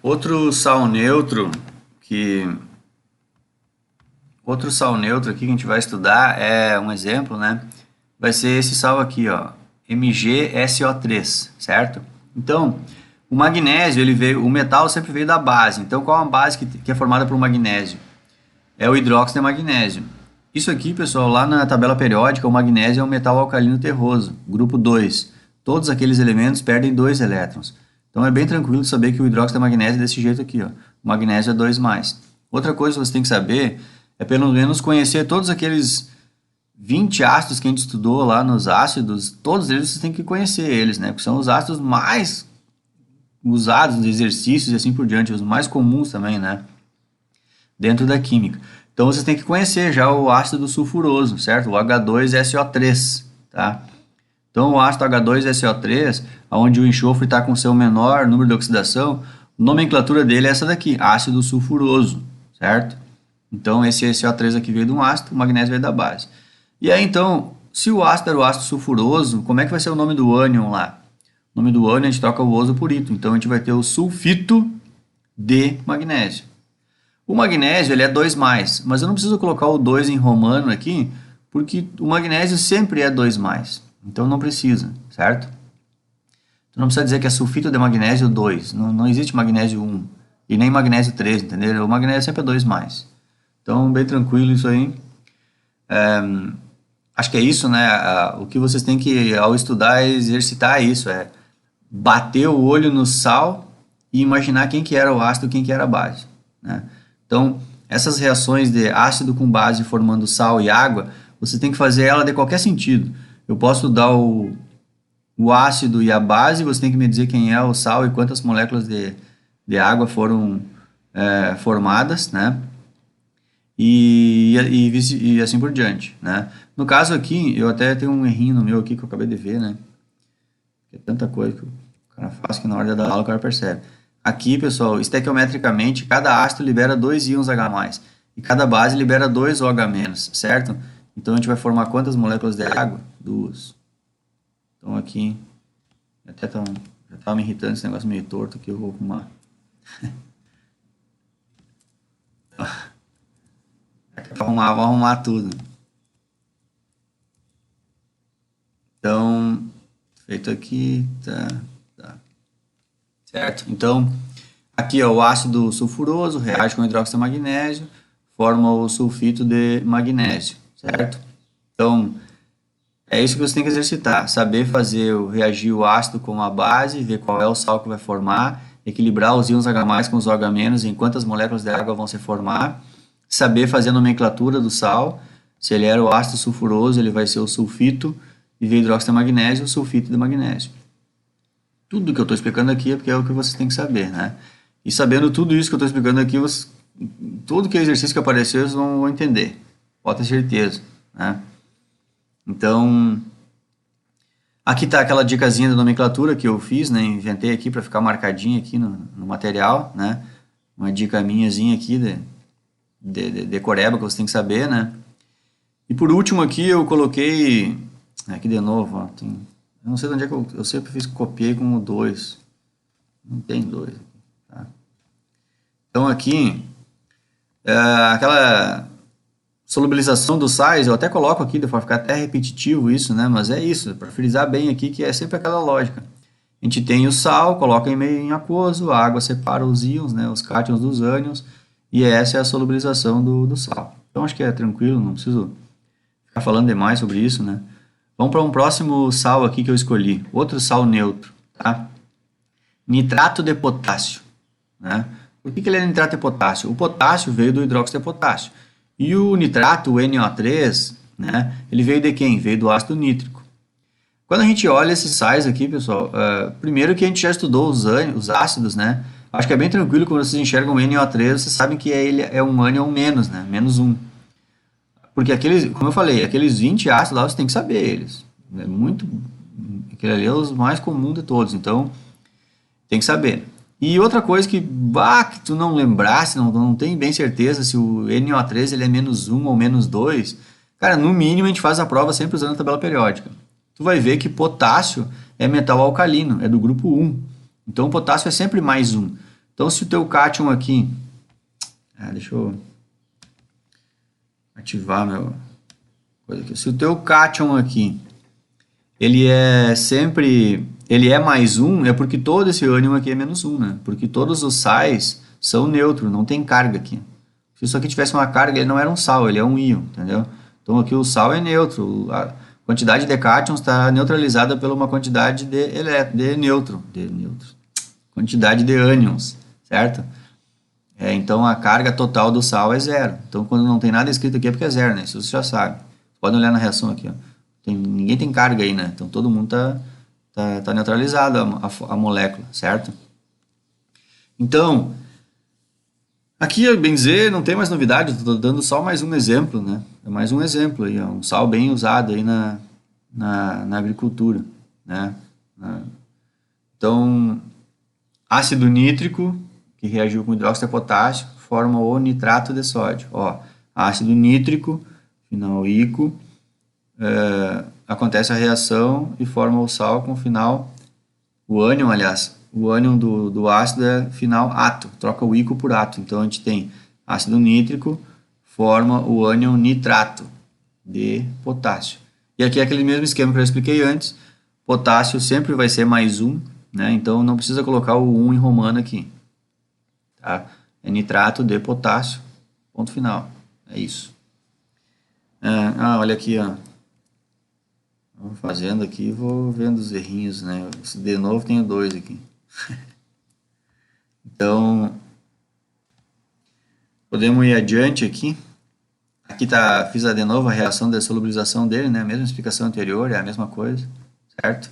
Outro sal neutro que outro sal neutro aqui que a gente vai estudar é um exemplo, né? Vai ser esse sal aqui, ó, MgSO3, certo? Então, o magnésio, ele veio, o metal sempre veio da base. Então, qual é a base que é formada por magnésio? É o hidróxido de magnésio. Isso aqui, pessoal, lá na tabela periódica, o magnésio é um metal alcalino terroso, grupo 2. Todos aqueles elementos perdem 2 elétrons. Então é bem tranquilo saber que o hidróxido de magnésio é desse jeito aqui, ó. O magnésio é 2+. Outra coisa que você tem que saber é pelo menos conhecer todos aqueles 20 ácidos que a gente estudou lá nos ácidos, todos eles você tem que conhecer eles, né? Porque são os ácidos mais usados nos exercícios e assim por diante, os mais comuns também, né? Dentro da química. Então você tem que conhecer já o ácido sulfuroso, certo? O H2SO3, tá? Então o ácido H2SO3, onde o enxofre está com seu menor número de oxidação, a nomenclatura dele é essa daqui, ácido sulfuroso, certo? Então esse SO3 aqui veio de um ácido, o magnésio veio da base. E aí então, se o ácido era o ácido sulfuroso, como é que vai ser o nome do ânion lá? O nome do ânion a gente troca o oso por ito, então a gente vai ter o sulfito de magnésio. O magnésio ele é 2+, mas eu não preciso colocar o 2 em romano aqui, porque o magnésio sempre é 2+, então não precisa, certo? Então não precisa dizer que é sulfito de magnésio 2, não existe magnésio 1 e nem magnésio 3, entendeu? O magnésio sempre é 2+. Então bem tranquilo isso aí. Acho que é isso, né? O que vocês têm que, ao estudar, é exercitar isso, é bater o olho no sal e imaginar quem que era o ácido e quem que era a base, né? Então, essas reações de ácido com base formando sal e água, você tem que fazer ela de qualquer sentido. Eu posso dar o ácido e a base, você tem que me dizer quem é o sal e quantas moléculas de água foram formadas, né? E assim por diante, né? No caso aqui, eu até tenho um errinho no meu aqui que eu acabei de ver, né? É tanta coisa que o cara faz que na hora da aula o cara percebe. Aqui, pessoal, estequiometricamente, cada ácido libera 2 íons H+, e cada base libera 2 OH-, certo? Então a gente vai formar quantas moléculas de água? 2. Então aqui, já estava me irritando esse negócio meio torto aqui, eu vou arrumar. Vou arrumar tudo. Então, feito aqui, tá. Certo? Então, aqui ó, o ácido sulfuroso reage com o hidróxido de magnésio, forma o sulfito de magnésio, certo? Então, é isso que você tem que exercitar, saber reagir o ácido com a base, ver qual é o sal que vai formar, equilibrar os íons H+, com os OH-, em quantas moléculas de água vão se formar, saber fazer a nomenclatura do sal, se ele era o ácido sulfuroso, ele vai ser o sulfito, e veio hidróxido de magnésio, o sulfito de magnésio. Tudo que eu estou explicando aqui é porque é o que vocês têm que saber, né? E sabendo tudo isso que eu estou explicando aqui, tudo que é exercício que aparecer, vocês vão entender. Pode ter certeza, né? Então, aqui está aquela dicasinha da nomenclatura que eu fiz, né? Inventei aqui para ficar marcadinho aqui no material, né? Uma dica minhazinha aqui de decoreba que você tem que saber, né? E por último aqui eu coloquei, aqui de novo, ó, eu não sei de onde é que eu sempre copiei com o 2. Não tem 2. Tá? Então aqui, aquela solubilização dos sais, eu até coloco aqui, para ficar até repetitivo isso, né? Mas é isso, para frisar bem aqui que é sempre aquela lógica. A gente tem o sal, coloca em meio em aquoso, a água separa os íons, né, os cátions dos ânions, e essa é a solubilização do sal. Então acho que é tranquilo, não preciso ficar falando demais sobre isso, né? Vamos para um próximo sal aqui que eu escolhi, outro sal neutro, tá? Nitrato de potássio, né? Por que ele é nitrato de potássio? O potássio veio do hidróxido de potássio. E o nitrato, o NO3, né? Ele veio de quem? Veio do ácido nítrico. Quando a gente olha esses sais aqui, pessoal, primeiro que a gente já estudou os ácidos, né? Acho que é bem tranquilo quando vocês enxergam o NO3, vocês sabem que ele é um ânion menos, né? Menos 1. Porque como eu falei, aqueles 20 ácidos lá você tem que saber eles. É muito. Aquele ali é os mais comuns de todos, então tem que saber. E outra coisa que tu não lembrasse, não tem bem certeza se o NO3 ele é menos 1 ou menos 2, cara, no mínimo a gente faz a prova sempre usando a tabela periódica. Tu vai ver que potássio é metal alcalino, é do grupo 1. Então o potássio é sempre mais 1. Então, se o teu cátion aqui... deixa eu ativar meu... coisa aqui. Se o teu cátion aqui, ele é sempre... ele é mais 1, é porque todo esse ânion aqui é menos 1, né? Porque todos os sais são neutros, não tem carga aqui. Se isso aqui tivesse uma carga, ele não era um sal, ele é um íon, entendeu? Então aqui o sal é neutro, a quantidade de cátions está neutralizada por uma quantidade de nêutron, quantidade de ânions, certo? Então a carga total do sal é zero. Então quando não tem nada escrito aqui é porque é zero, né? Isso você já sabe. Pode olhar na reação aqui, ó. Ninguém tem carga aí, né? Então todo mundo tá neutralizado a molécula, certo? Então, aqui a benzer não tem mais novidade, estou dando só mais um exemplo, né? É mais um exemplo aí, ó, um sal bem usado aí na agricultura, né? Então, ácido nítrico, que reagiu com hidróxido de potássio, forma o nitrato de sódio. Ó, ácido nítrico, final ico, acontece a reação e forma o sal com o final, o ânion, aliás, o ânion do ácido é final ato, troca o ico por ato. Então a gente tem ácido nítrico, forma o ânion nitrato de potássio. E aqui é aquele mesmo esquema que eu expliquei antes, potássio sempre vai ser mais 1, né? Então não precisa colocar o 1 em romano aqui. Tá? É nitrato de potássio, ponto final. É isso. Olha aqui, ó. Vou fazendo aqui, vou vendo os errinhos, né? De novo tenho 2 aqui. Então, podemos ir adiante aqui. Aqui fiz de novo a reação de solubilização dele, né? A mesma explicação anterior, é a mesma coisa, certo?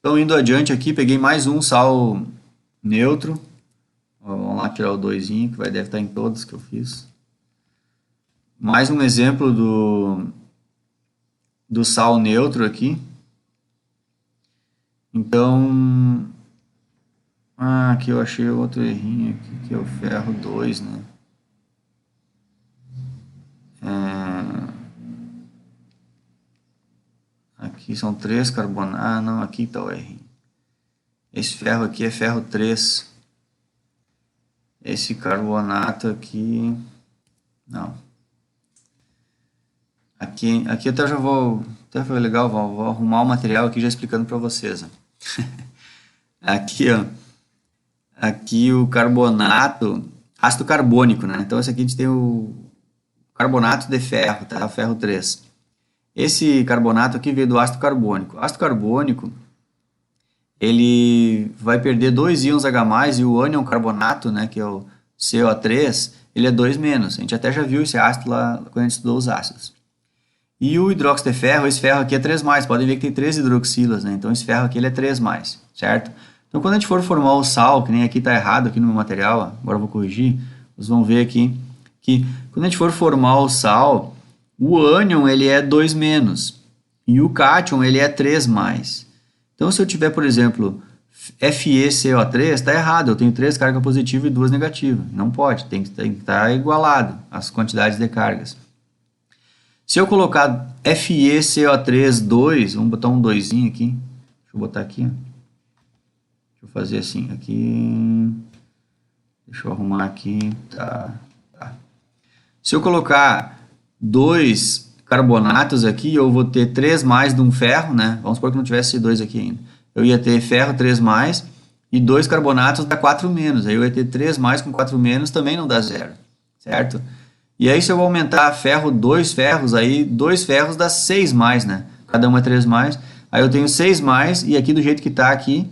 Então, indo adiante aqui, peguei mais um sal neutro. Vamos lá tirar o 2, que deve estar em todos que eu fiz. Mais um exemplo do sal neutro aqui. Então, aqui eu achei outro errinho aqui, que é o ferro 2, né? Aqui são 3 carbonatos, não, aqui está o errinho. Esse ferro aqui é ferro 3. Esse carbonato aqui, não. Aqui até já vou, até foi legal, vou arrumar o material aqui já explicando para vocês. Aqui, ó, aqui o carbonato, ácido carbônico, né? Então esse aqui a gente tem o carbonato de ferro, tá? O ferro 3. Esse carbonato aqui veio do ácido carbônico. O ácido carbônico, ele vai perder 2 íons H+, e o ânion carbonato, né, que é o CO3, ele é 2-. A gente até já viu esse ácido lá quando a gente estudou os ácidos. E o hidróxido de ferro, esse ferro aqui é 3+, podem ver que tem 3 hidroxilas, né? Então esse ferro aqui ele é 3+, certo? Então quando a gente for formar o sal, que nem aqui está errado aqui no meu material, ó, agora eu vou corrigir, vocês vão ver aqui que quando a gente for formar o sal, o ânion ele é 2- e o cátion ele é 3+. Então se eu tiver, por exemplo, FeCO3, está errado, eu tenho 3 cargas positivas e 2 negativas. Não pode, tem que estar igualado as quantidades de cargas. Se eu colocar FeCO3 2, vamos botar um 2 aqui. Deixa eu botar aqui. Deixa eu fazer assim. Aqui. Deixa eu arrumar aqui. Tá. Se eu colocar 2 carbonatos aqui, eu vou ter 3+ de um ferro, né? Vamos supor que não tivesse 2 aqui ainda. Eu ia ter ferro 3+, e 2 carbonatos dá 4-. Aí eu ia ter 3+ com 4- também não dá 0, certo? E aí se eu aumentar ferro, 2 ferros, aí 2 ferros dá 6+, né? Cada um é 3+. Aí eu tenho 6+, e aqui do jeito que está aqui,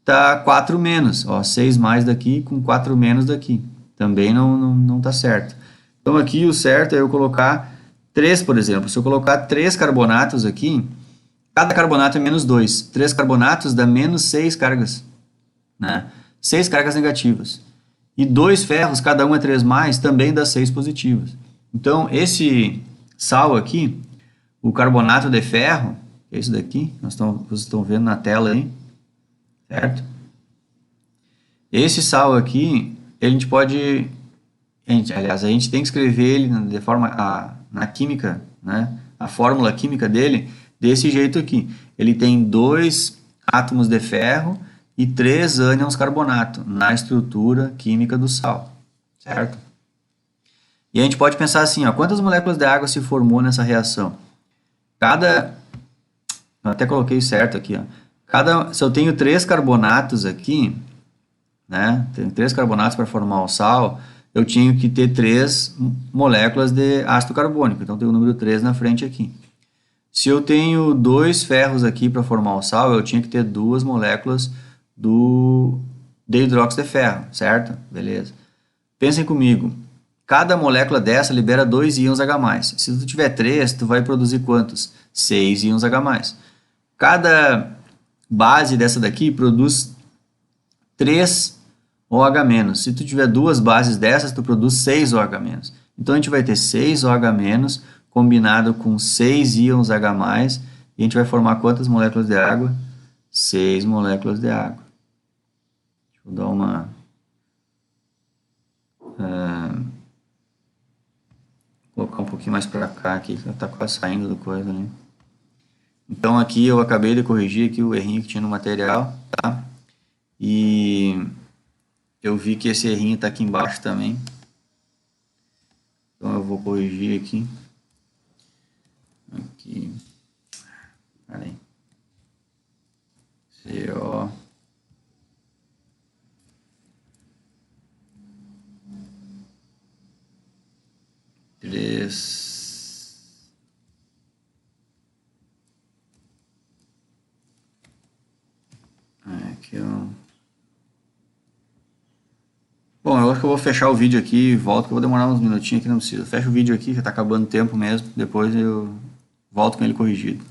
tá 4-. Ó, 6+ daqui com 4- daqui. Também não tá certo. Então aqui o certo é eu colocar 3, por exemplo. Se eu colocar 3 carbonatos aqui, cada carbonato é -2. 3 carbonatos dá -6 cargas, né? 6 cargas negativas. E 2 ferros, cada um é 3+, também dá 6 positivas. Então, esse sal aqui, o carbonato de ferro, que é esse daqui, vocês estão vendo na tela aí, certo? Esse sal aqui, a gente pode... aliás, a gente tem que escrever ele de forma... na química, né? A fórmula química dele, desse jeito aqui. Ele tem 2 átomos de ferro e 3 ânions carbonato na estrutura química do sal, certo? E a gente pode pensar assim, ó, quantas moléculas de água se formou nessa reação? Eu até coloquei certo aqui, ó. Se eu tenho 3 carbonatos aqui, né? Tenho 3 carbonatos para formar o sal, eu tinha que ter 3 moléculas de ácido carbônico. Então, tem o número 3 na frente aqui. Se eu tenho 2 ferros aqui para formar o sal, eu tinha que ter 2 moléculas de hidróxido de ferro, certo? Beleza. Pensem comigo. Cada molécula dessa libera 2 íons H+. Se tu tiver 3, tu vai produzir quantos? 6 íons H+. Cada base dessa daqui produz 3 OH-. Se tu tiver 2 bases dessas, tu produz 6 OH-. Então, a gente vai ter 6 OH- combinado com 6 íons H+, e a gente vai formar quantas moléculas de água? 6 moléculas de água. Deixa eu dar uma... colocar um pouquinho mais para cá aqui, que está quase saindo do coisa ali. Então, aqui eu acabei de corrigir aqui o errinho que tinha no material, tá? E eu vi que esse errinho está aqui embaixo também. Então, eu vou corrigir aqui. Aqui. Peraí. CO. Aqui, ó. Bom, eu acho que eu vou fechar o vídeo aqui e volto, que eu vou demorar uns minutinhos aqui, não precisa. Fecha o vídeo aqui, já está acabando o tempo mesmo. Depois eu volto com ele corrigido.